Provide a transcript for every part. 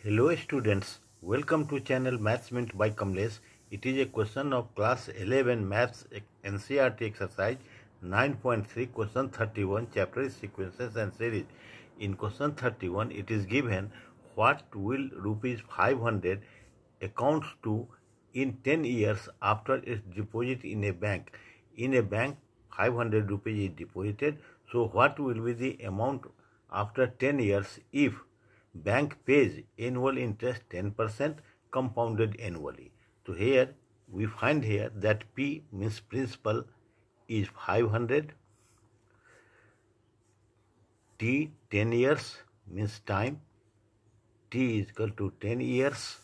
Hello students, welcome to channel Maths Mint by Kamlesh. It is a question of class 11 Maths Ncert exercise 9.3 question 31 chapter sequences and series. In question 31 it is given what will rupees 500 accounts to in 10 years after its deposit in a bank. In a bank 500 rupees is deposited. So what will be the amount after 10 years if bank pays annual interest 10% compounded annually? So here we find here that P means principal is 500, T 10 years means time, T is equal to 10 years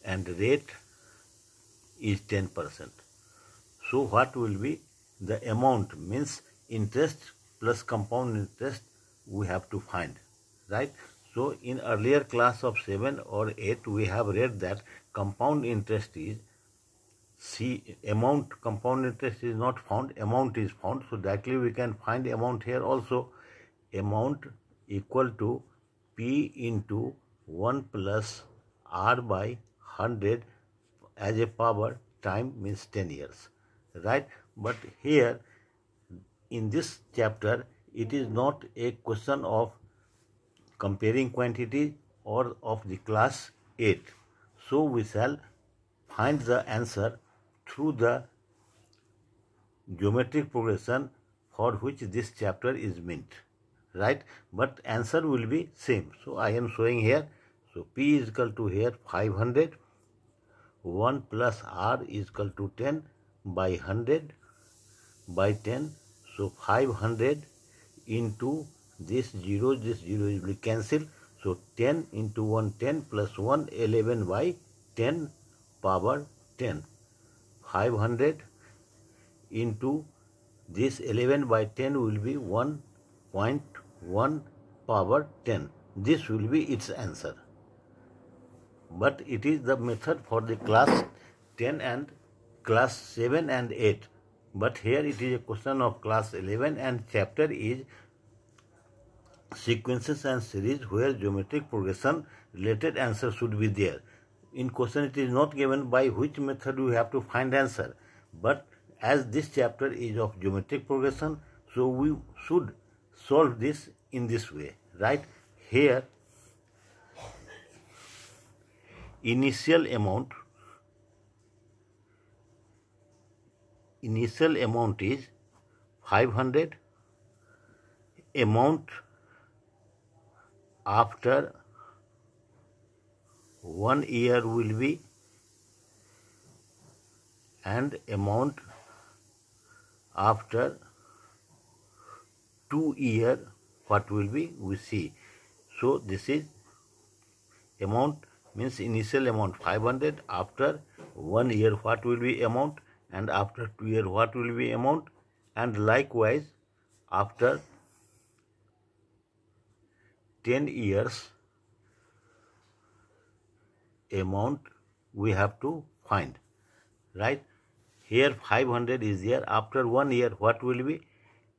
and rate is 10%. So what will be the amount means interest plus compound interest we have to find, right? So in earlier class of 7 or 8 we have read that compound interest is amount, compound interest is not found, amount is found. So directly we can find amount here also. Amount equal to P into 1 plus R by 100 as a power, time means 10 years, right? But here in this chapter it is not a question of comparing quantities or of the class 8. So we shall find the answer through the geometric progression for which this chapter is meant, right? But answer will be same. So I am showing here. So P is equal to here 500, 1 plus R is equal to 10 by 100 by 10. So 500 into this 0 will be cancelled. So 10 into 1 10 plus 1 11 by 10 power 10. 500 into this 11 by 10 will be 1.1 power 10. This will be its answer. But it is the method for the class 10 and class 7 and 8. But here it is a question of class 11 and chapter is sequences and series where geometric progression related answer should be there. In question it is not given by which method we have to find answer. But as this chapter is of geometric progression, so we should solve this in this way, right? Here initial amount is 500. Amount after 1 year will be, and amount after 2 years what will be we see. So this is amount means initial amount 500, after 1 year what will be amount, and after 2 years what will be amount, and likewise after 10 years amount we have to find, right? Here 500 is there. After 1 year what will be?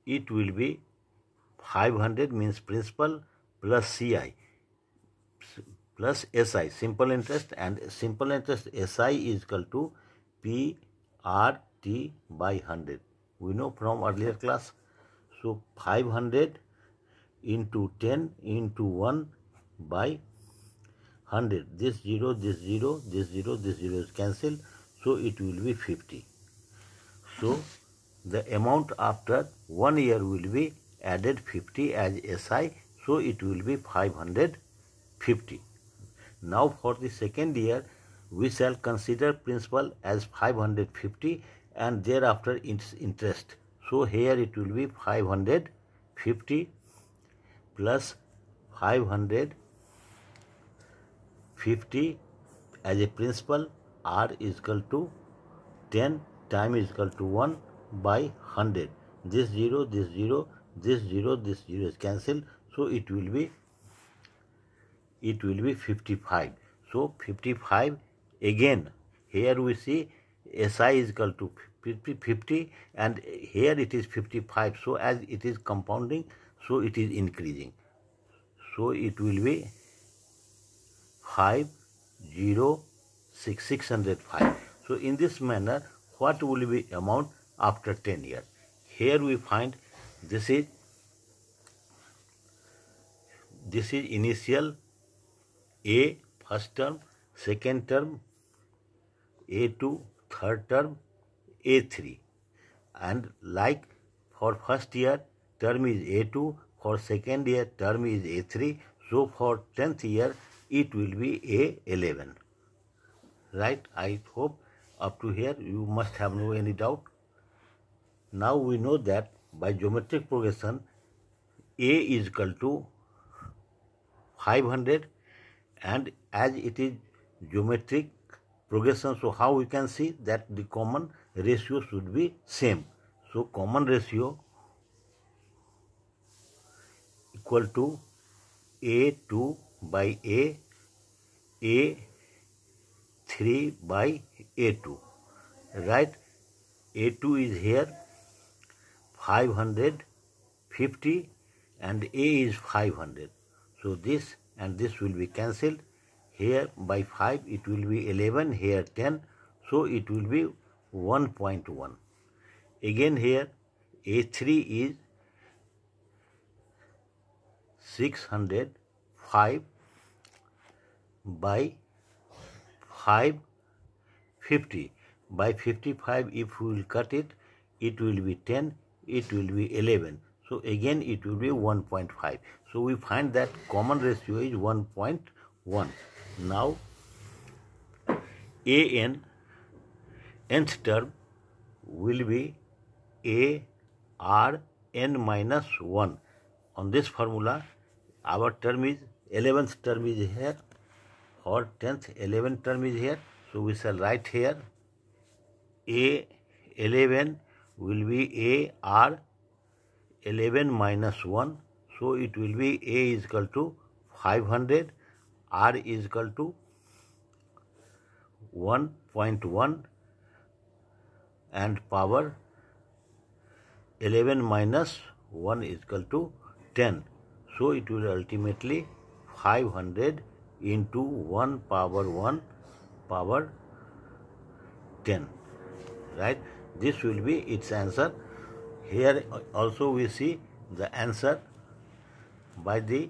It will be 500 means principal plus CI plus SI, simple interest, and simple interest SI is equal to PRT by 100. We know from earlier class. So 500 into 10 into 1 by 100. This 0, this 0, this 0, this 0 is cancelled. So it will be 50. So the amount after 1 year will be added 50 as SI. So it will be 550. Now for the second year we shall consider principal as 550 and thereafter its interest. So here it will be 550 plus 550 as a principal. R is equal to 10, time is equal to 1 by 100. This 0, this 0, this 0, this 0 is cancelled. So it will be 55. So 55 again. Here we see SI is equal to 50 and here it is 55. So as it is compounding, so it is increasing. So it will be 605. So in this manner, what will be amount after 10 years? Here we find this is initial A first term, second term A2, third term A3, and like for first year term is A2, for second year term is A3, so for 10th year it will be A11. Right? I hope up to here you must have no any doubt. Now we know that by geometric progression A is equal to 500, and as it is geometric progression, so how we can see that the common ratio should be same. So common ratio equal to A2 by A, A3 by A2, right? A2 is here 550 and A is 500. So this and this will be cancelled. Here by 5 it will be 11, here 10, so it will be 1.1. Again here A3 is 605 by 550. By 55 if we will cut it, it will be 10, it will be 11. So again it will be 1.5. So we find that common ratio is 1.1. Now nth term will be ARn minus 1. On this formula, our term is 11th term is here, or 10th 11th term is here. So we shall write here A11 will be AR11 minus 1. So it will be A is equal to 500, R is equal to 1.1 and power 11 minus 1 is equal to 10. So it will ultimately 500 into 1 power 10. Right? This will be its answer. Here also we see the answer by the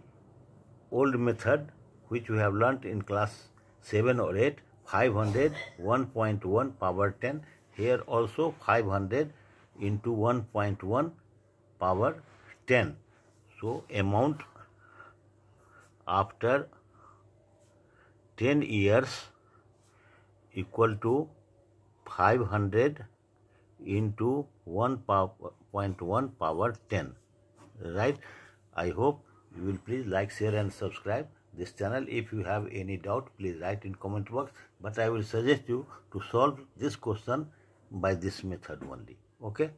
old method which we have learnt in class 7 or 8, 500 1.1 power 10. Here also 500 into 1.1 power 10. So amount after 10 years equal to 500 into 1.1 power 10. Right? I hope you will please like, share and subscribe this channel. If you have any doubt, please write in comment box. But I will suggest you to solve this question by this method only. Okay?